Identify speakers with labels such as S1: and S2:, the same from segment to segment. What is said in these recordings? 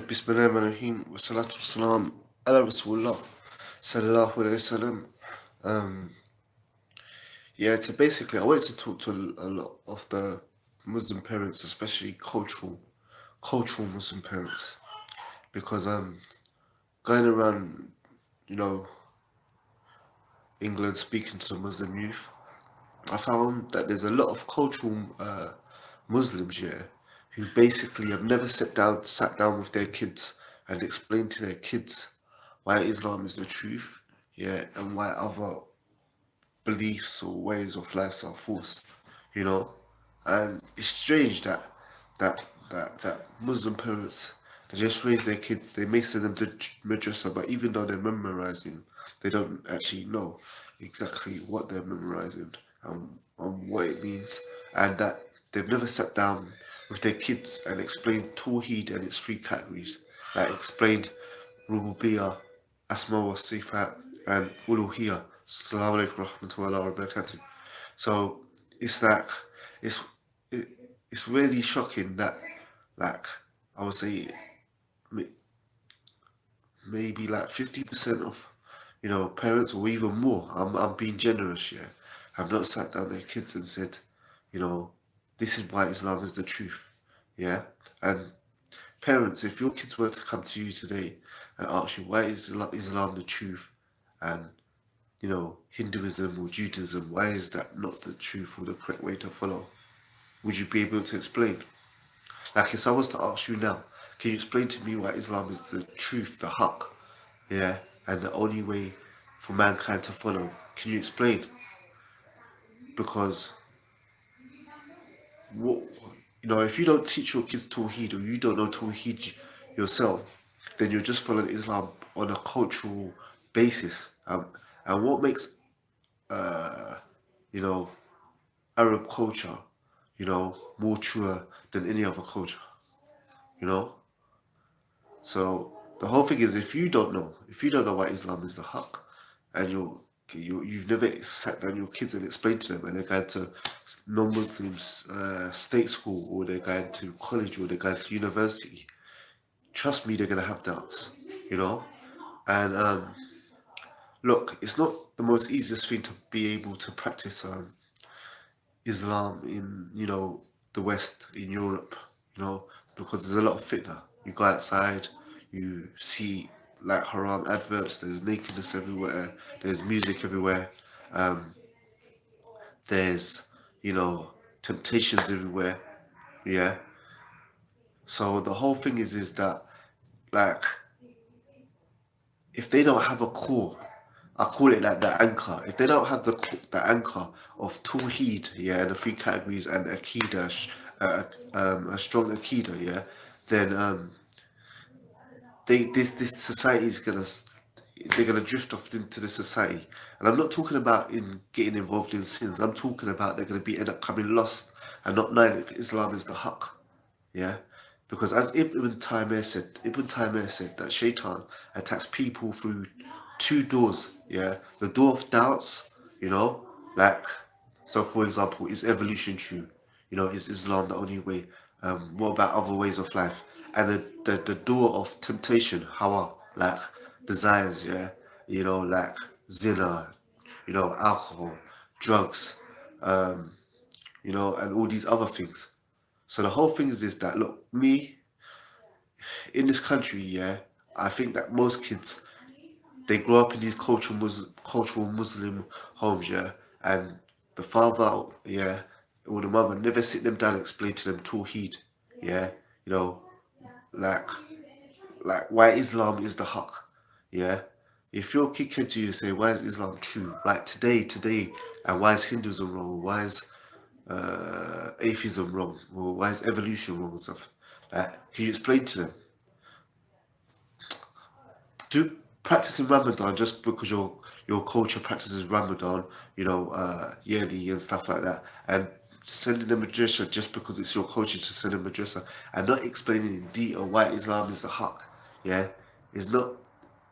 S1: Bismillahirrahmanirrahim. Wassalatu wassalam ala Rasulullah sallallahu alayhi wasallam. Um, yeah, so basically, I wanted to talk to a lot of the Muslim parents, especially cultural Muslim parents, because going around, you know, England speaking to the Muslim youth, I found that there's a lot of cultural Muslims here who basically have never sat down with their kids and explained to their kids why Islam is the truth, yeah, and why other beliefs or ways of life are false, you know. And it's strange that that Muslim parents, they just raise their kids, they may send them to madrasa, but even though they're memorizing, they don't actually know exactly what they're memorizing and what it means, and that they've never sat down with their kids and explained Tawheed and its three categories, like explained Rububiyyah, Asma wa Sifat, and Uluhiyah. Assalamu alaikum warahmatullahi wabarakatuh. So it's like it's it, it's really shocking that, like, I would say maybe like 50% of parents, or even more, I'm being generous, yeah, have not sat down their kids and said, you know this is why Islam is the truth, yeah. And parents, if your kids were to come to you today and ask you why is Islam the truth, and Hinduism or Judaism, why is that not the truth or the correct way to follow, would you be able to explain? Like, if I was to ask you now, can you explain to me why Islam is the truth, the haqq, yeah, and the only way for mankind to follow? Can you explain? Because what if you don't teach your kids Tawheed, or you don't know Tawheed yourself, then you're just following Islam on a cultural basis. And what makes you know Arab culture, more truer than any other culture, you know? So the whole thing is, if you don't know why Islam is the haqq, and you've never sat down your kids and explained to them, and they're going to non-Muslims state school, or they're going to college, or they're going to university, trust me, they're gonna have doubts, you know. And look, it's not the most easiest thing to be able to practice Islam in the West, in Europe, because there's a lot of fitna. You go outside, you see like haram adverts. There's nakedness everywhere. There's music everywhere. Um, there's temptations everywhere. Yeah. So the whole thing is that, like, if they don't have a core, I call it like the anchor. If they don't have the anchor of Tawheed, yeah, and the three categories, and Akida, a strong Akida, yeah, then this society is they're gonna drift off into the society. And I'm not talking about in getting involved in sins. I'm talking about they're gonna end up coming lost and not knowing if Islam is the haqq, yeah. Because as Ibn Taymiyyah said that Shaitan attacks people through two doors, yeah. The door of doubts, like, so for example, is evolution true? Is Islam the only way? What about other ways of life? And the door of temptation, hawa, like desires, yeah, like zina, alcohol, drugs, and all these other things. So the whole thing is that, look, me in this country, yeah, I think that most kids, they grow up in these cultural Muslim homes, yeah, and the father, yeah, or the mother never sit them down and explain to them Tawheed, yeah, you know, like why Islam is the haqq, yeah. If your kid came to you and say, why is Islam true, like today, and why is Hinduism wrong, why is atheism wrong, or why is evolution wrong and stuff, like, can you explain to them? Do practicing Ramadan just because your culture practices Ramadan, yearly and stuff like that, and sending them madrasa just because it's your culture to send them madrasa, and not explaining in detail why Islam is the haqq, yeah, is not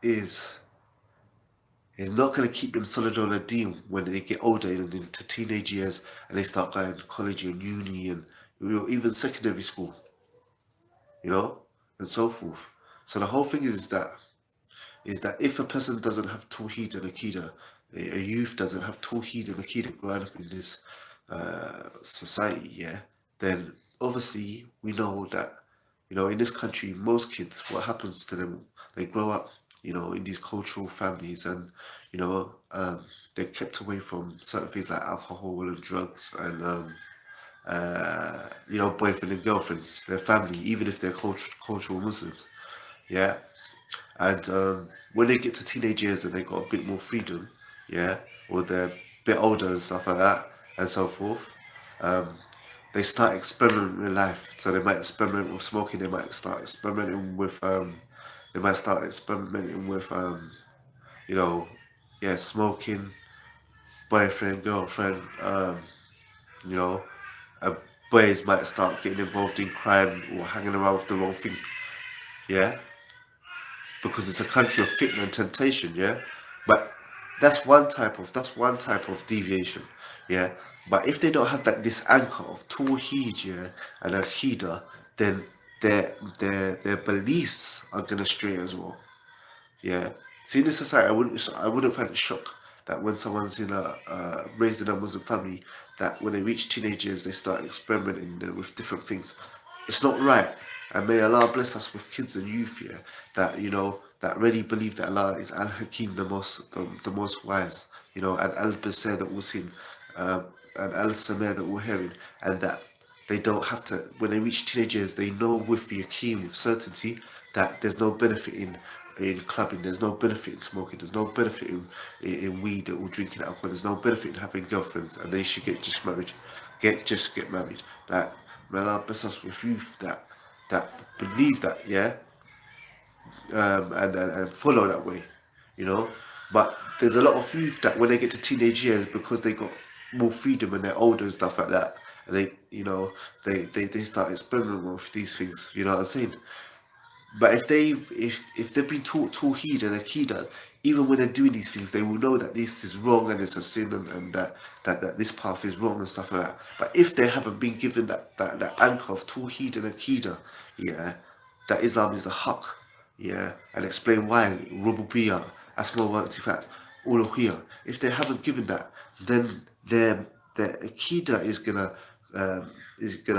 S1: is is not going to keep them solid on a deen when they get older and into teenage years, and they start going to college and uni and even secondary school, and so forth. So the whole thing is that if a person doesn't have Tawheed and Akida, a youth doesn't have Tawheed and Akida growing up in this society, yeah, then obviously we know that, in this country, most kids, what happens to them, they grow up, in these cultural families, and, they're kept away from certain things like alcohol and drugs and, boyfriend and girlfriends, their family, even if they're cultural Muslims, yeah. And when they get to teenage years and they got a bit more freedom, yeah, or they're a bit older and stuff like that, and so forth, um, they start experimenting with life. So they might experiment with smoking. They might start experimenting with, you know, yeah, smoking, boyfriend, girlfriend. You know, boys might start getting involved in crime or hanging around with the wrong thing. Yeah, because it's a country of fitna and temptation, yeah. But that's one type of deviation, yeah. But if they don't have this anchor of Tawheed, yeah, and Aqidah, then their beliefs are gonna stray as well. Yeah. See, in this society, I wouldn't find it shock that when someone's raised in a Muslim family, that when they reach teenagers, they start experimenting with different things. It's not right. And may Allah bless us with kids and youth here that that really believe that Allah is Al Hakim, the most wise, and Al Basir, the all seeing, and Al Samir, the all hearing, and that they don't have to, when they reach teenagers, they know with the Akeem, with certainty, that there's no benefit in clubbing, there's no benefit in smoking, there's no benefit in weed or drinking alcohol, there's no benefit in having girlfriends, and they should get married. Like, may Allah bless us with youth that believe that, yeah, and follow that way, you know. But there's a lot of youth that when they get to teenage years, because they got more freedom and they're older and stuff like that, and they start experimenting with these things. You know what I'm saying? But if they've been taught Tawheed and Akida, even when they're doing these things, they will know that this is wrong and it's a sin, and that this path is wrong and stuff like that. But if they haven't been given that anchor of Tawheed and Akida, yeah, that Islam is the haqq, yeah, and explain why Rububiyyah, Asma wa Sifat, Uluhiyya. If they haven't given that, then their Akida is gonna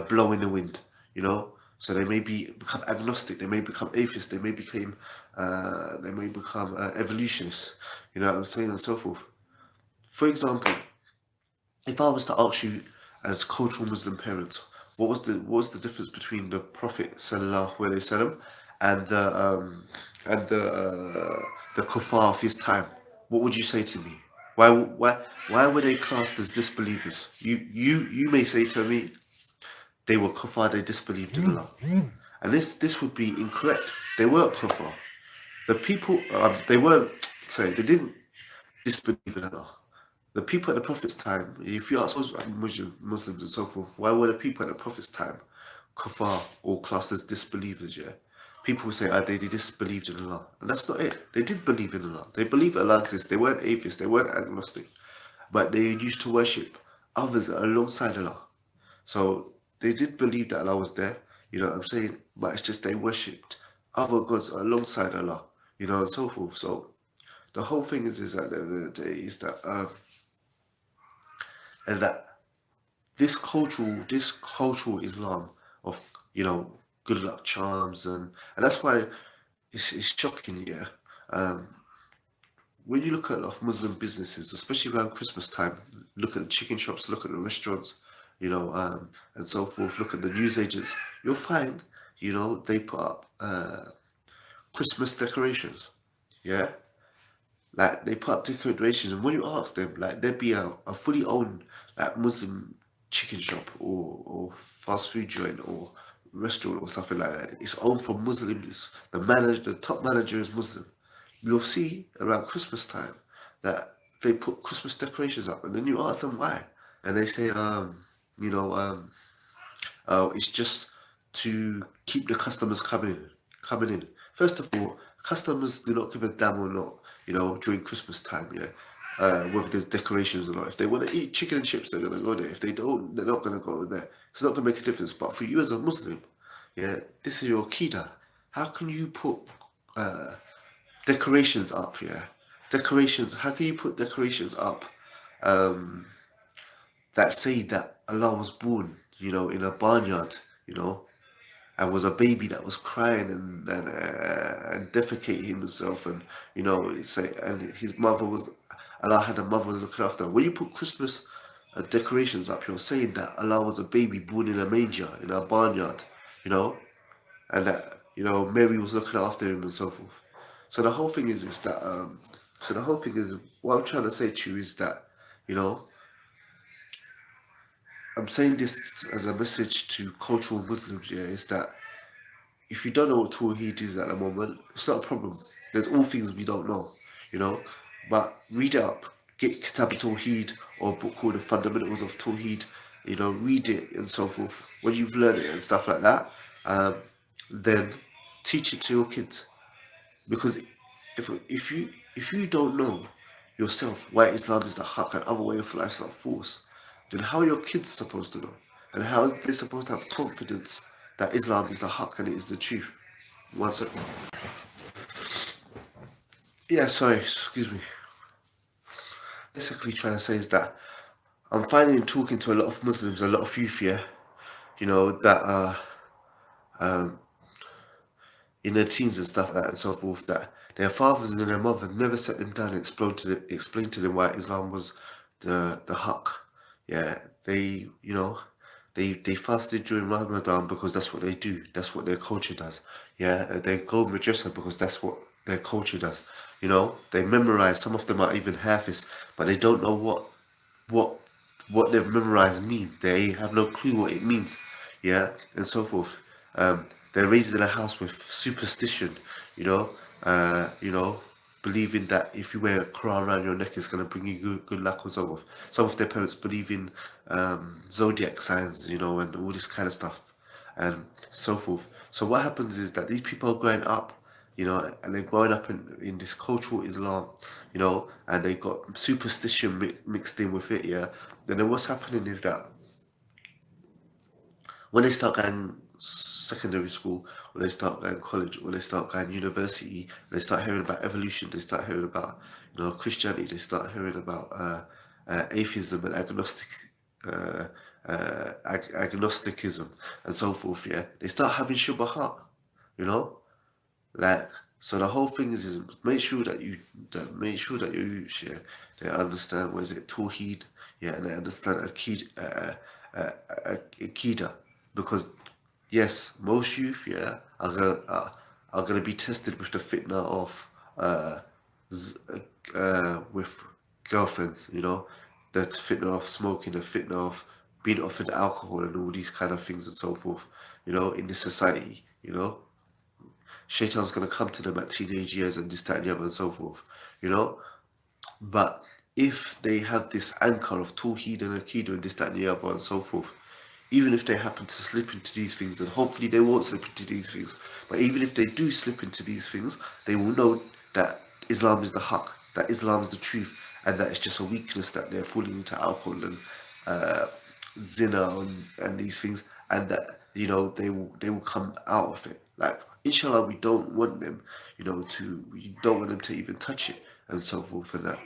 S1: blow in the wind, you know. So they may become agnostic, they may become atheists, they may become evolutionists, you know what I'm saying, and so forth. For example, if I was to ask you, as cultural Muslim parents, what was the difference between the Prophet sallallahu alaihi wasallam and the kuffar of his time? What would you say to me? Why were they classed as disbelievers? You may say to me, they were kuffar, they disbelieved in Allah. And this would be incorrect. They weren't kuffar. The people, they didn't disbelieve in Allah. The people at the Prophet's time, if you ask Muslims and so forth, why were the people at the Prophet's time kuffar or classed as disbelievers, yeah? People will say, they disbelieved in Allah. And that's not it. They did believe in Allah. They believe Allah exists. They weren't atheists. They weren't agnostic. But they used to worship others alongside Allah. So they did believe that Allah was there, you know what I'm saying? But it's just they worshipped other gods alongside Allah, and so forth. So the whole thing is at the end of the day is that and that this cultural Islam of good luck charms, and that's why it's shocking, yeah. When you look at a lot of Muslim businesses, especially around Christmas time, look at the chicken shops, look at the restaurants, and so forth, look at the newsagents, you'll find, they put up Christmas decorations. Yeah. Like they put up decorations, and when you ask them, like there'd be a fully owned like Muslim chicken shop or fast food joint or restaurant or something like that. It's owned from Muslims. The top manager is Muslim. You'll see around Christmas time that they put Christmas decorations up, and then you ask them why, and they say, you know, it's just to keep the customers coming in. First of all, customers do not give a damn or not, during Christmas time, yeah. Whether there's decorations or not. If they want to eat chicken and chips, they're gonna go there. If they don't, they're not gonna go there. It's not gonna make a difference. But for you as a Muslim, yeah, this is your akida. how can you put decorations up? Yeah, decorations. How can you put decorations up that say that Allah was born, in a barnyard, you know, and was a baby that was crying and defecating himself, and say, and his mother was, Allah had a mother looking after him. When you put Christmas decorations up, you're saying that Allah was a baby born in a manger in a barnyard, you know, and that Mary was looking after him and so forth. So the whole thing is that so the whole thing is, what I'm trying to say to you is that, you know I'm saying this as a message to cultural Muslims. Yeah, is that if you don't know what Tawheed is at the moment, it's not a problem. There's all things we don't know, you know. But read it up. Get Kitab Tawheed or a book called The Fundamentals of Tawheed. Read it and so forth. When you've learned it and stuff like that, then teach it to your kids. Because if you don't know yourself why Islam is the haq and other way of life are false, then how are your kids supposed to know? And how are they supposed to have confidence that Islam is the haq and it is the truth? One second. Yeah, sorry, excuse me. Basically trying to say is that I'm finding talking to a lot of Muslims, a lot of youth here, that are in their teens and stuff like that and so forth, that their fathers and their mothers never set them down and explain to them why Islam was the haq. Yeah, they fasted during Ramadan because that's what they do. That's what their culture does. Yeah, they go madrasa because that's what their culture does. They memorize. Some of them are even Hafiz, but they don't know what what they've memorized mean. They have no clue what it means, yeah, and so forth. They're raised in a house with superstition, you know, believing that if you wear a crown around your neck, it's going to bring you good luck or so forth. Some of their parents believe in zodiac signs, and all this kind of stuff, and so forth. So what happens is that these people are growing up, and they're growing up in this cultural Islam, and they got superstition mixed in with it, yeah. And then what's happening is that when they start going secondary school, or they start going college, or they start going university, they start hearing about evolution, they start hearing about Christianity, they start hearing about atheism and agnosticism and so forth. Yeah, they start having shubahat, you know. Like, so the whole thing is make sure that you share, they understand what is it, Tawheed, yeah, and they understand Akida, because yes, most youth, yeah, are gonna be tested with the fitna of with girlfriends, the fitna of smoking, the fitna of being offered alcohol and all these kind of things and so forth, in this society, Shaitan's gonna come to them at teenage years and this, that, and the other, and so forth, you know. But if they have this anchor of Tawheed and Akidah and this, that, and the other, and so forth, even if they happen to slip into these things, and hopefully they won't slip into these things, but even if they do slip into these things, they will know that Islam is the haq, that Islam is the truth, and that it's just a weakness that they're falling into alcohol and zina and these things, and that they will come out of it. Like, inshallah, we don't want them, we don't want them to even touch it and so forth and that,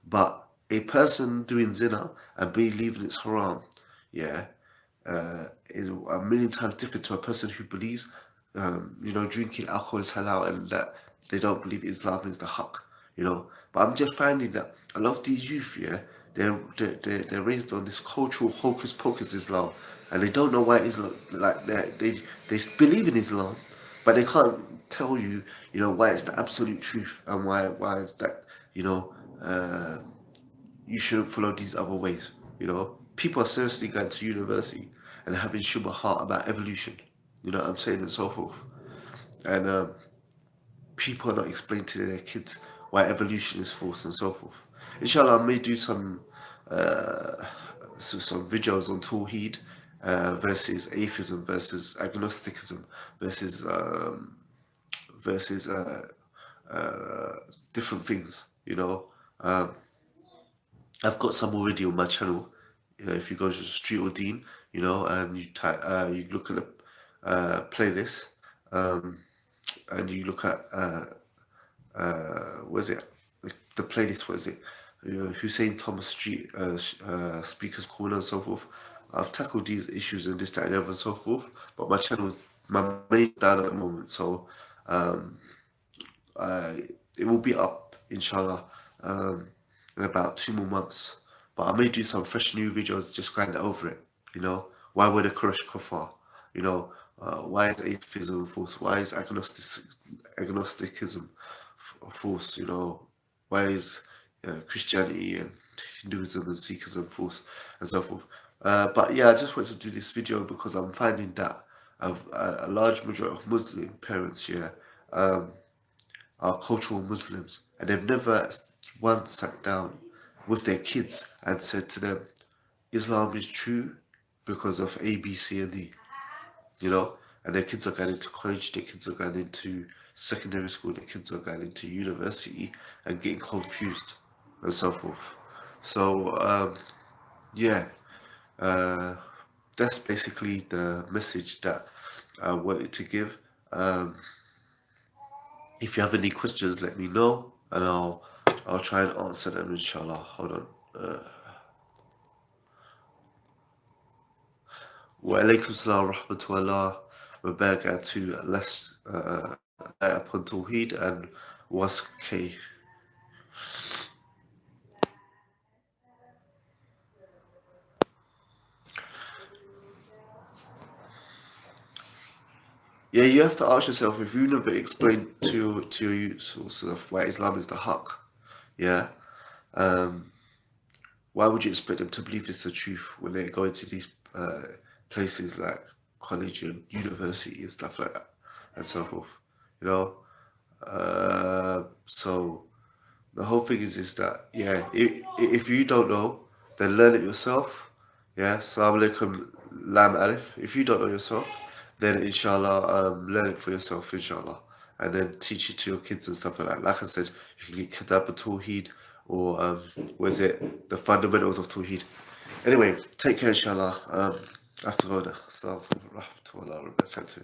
S1: But a person doing zina and believing it's haram, yeah, is a million times different to a person who believes, drinking alcohol is halal and that they don't believe Islam is the haq. But I'm just finding that a lot of these youth, yeah, they're raised on this cultural hocus pocus Islam, and they don't know why Islam, like they believe in Islam, but they can't tell you, why it's the absolute truth and why it's that, you shouldn't follow these other ways. People are seriously going to university and having shubahat about evolution. You know what I'm saying, and so forth. And people are not explaining to their kids why evolution is false and so forth. Inshallah, I may do some some videos on Tawheed versus atheism versus agnosticism versus versus different things. I've got some already on my channel. If you go to Street or Dean, and you type, you look at the playlist. and you look at what is it, the playlist, what is it, Hussein Thomas Street, Speakers Corner and so forth. I've tackled these issues and this, that, and the other and so forth, but my main down at the moment, so I it will be up, inshallah, in about 2 more months. But I may do some fresh new videos just kind of over it. You know, why were the Quraysh kuffar? You know, why is atheism false? Why is agnosticism false? You know, why is Christianity and Hinduism and Sikhism false and so forth? But yeah, I just wanted to do this video because I'm finding that a large majority of Muslim parents here are cultural Muslims, and they've never once sat down with their kids and said to them, Islam is true because of A, B, C, and D, you know? And their kids are going into college, their kids are going into secondary school, their kids are going into university and getting confused and so forth. So, yeah, uh, that's basically the message that I wanted to give. If you have any questions, let me know, and I'll try and answer them, inshallah. Hold on. Wa alaikum salam wa rahmatullah wa barakatuh. Let's upon Tawheed and was K. Yeah, you have to ask yourself, if you never explained to your youth sort of why Islam is the haqq, yeah, why would you expect them to believe it's the truth when they go into these places like college and university and stuff like that and so forth, you know? So the whole thing is that, yeah, if you don't know, then learn it yourself. Yeah, Assalamu alaikum, lam alif. If you don't know yourself, then inshallah, learn it for yourself, inshallah. And then teach it to your kids and stuff like that. Like I said, you can get Kitab al-Tawheed or, what is it, the fundamentals of Tawheed. Anyway, take care, inshallah. I have to go now. Assalamu alaikum wa rahmatullahi wa barakatuh.